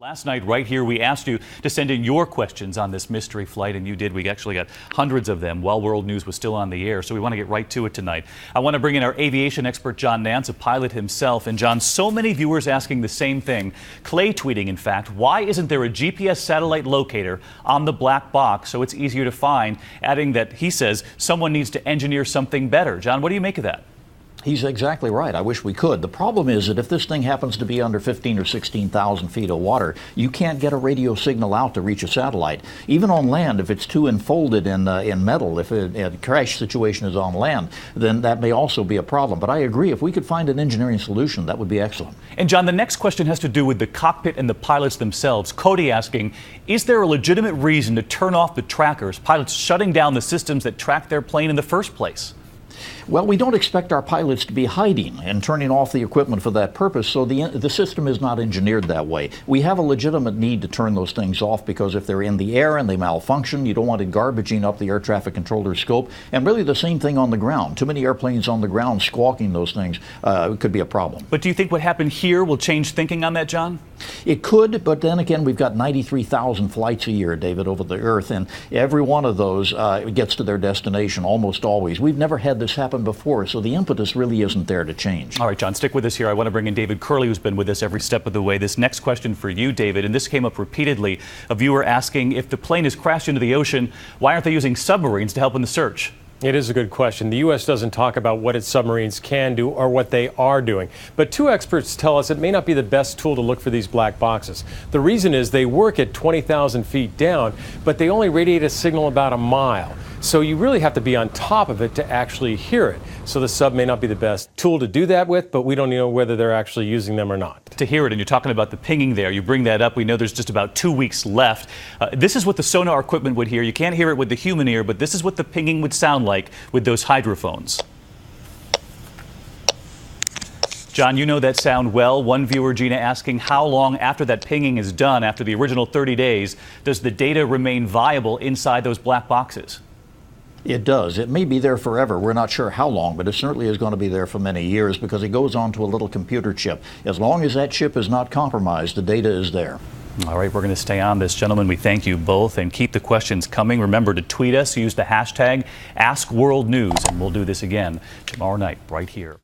Last night, right here, we asked you to send in your questions on this mystery flight, and you did. We actually got hundreds of them while World News was still on the air, so we want to get right to it tonight. I want to bring in our aviation expert, John Nance, a pilot himself. And John, so many viewers asking the same thing. Clay tweeting, in fact, why isn't there a GPS satellite locator on the black box so it's easier to find, adding that he says someone needs to engineer something better. John, what do you make of that? He's exactly right. I wish we could. The problem is that if this thing happens to be under 15 or 16,000 feet of water, you can't get a radio signal out to reach a satellite. Even on land, if it's too enfolded in metal, if a crash situation is on land, then that may also be a problem. But I agree, if we could find an engineering solution, that would be excellent. And John, the next question has to do with the cockpit and the pilots themselves. Cody asking, is there a legitimate reason to turn off the trackers, pilots shutting down the systems that track their plane in the first place? Well, we don't expect our pilots to be hiding and turning off the equipment for that purpose, so the system is not engineered that way. We have a legitimate need to turn those things off because if they're in the air and they malfunction, you don't want it garbaging up the air traffic controller's scope. And really the same thing on the ground. Too many airplanes on the ground squawking those things could be a problem. But do you think what happened here will change thinking on that, John? It could, but then again, we've got 93,000 flights a year, David, over the Earth, and every one of those gets to their destination almost always. We've never had this happen before, so the impetus really isn't there to change. All right, John, stick with us here. I want to bring in David Curley, who's been with us every step of the way. This next question for you, David, and this came up repeatedly. A viewer asking, if the plane has crashed into the ocean, why aren't they using submarines to help in the search? It is a good question. The U.S. doesn't talk about what its submarines can do or what they are doing. But two experts tell us it may not be the best tool to look for these black boxes. The reason is they work at 20,000 feet down, but they only radiate a signal about a mile. So you really have to be on top of it to actually hear it. So the sub may not be the best tool to do that with, but we don't know whether they're actually using them or not. To hear it, and you're talking about the pinging there, you bring that up. We know there's just about 2 weeks left. This is what the sonar equipment would hear. You can't hear it with the human ear, but this is what the pinging would sound like with those hydrophones. John, you know that sound well. One viewer, Gina, asking how long after that pinging is done, after the original 30 days, does the data remain viable inside those black boxes? It does. It may be there forever. We're not sure how long, but it certainly is going to be there for many years because it goes onto a little computer chip. As long as that chip is not compromised, the data is there. All right, we're going to stay on this. Gentlemen, we thank you both and keep the questions coming. Remember to tweet us, use the hashtag AskWorldNews, and we'll do this again tomorrow night right here.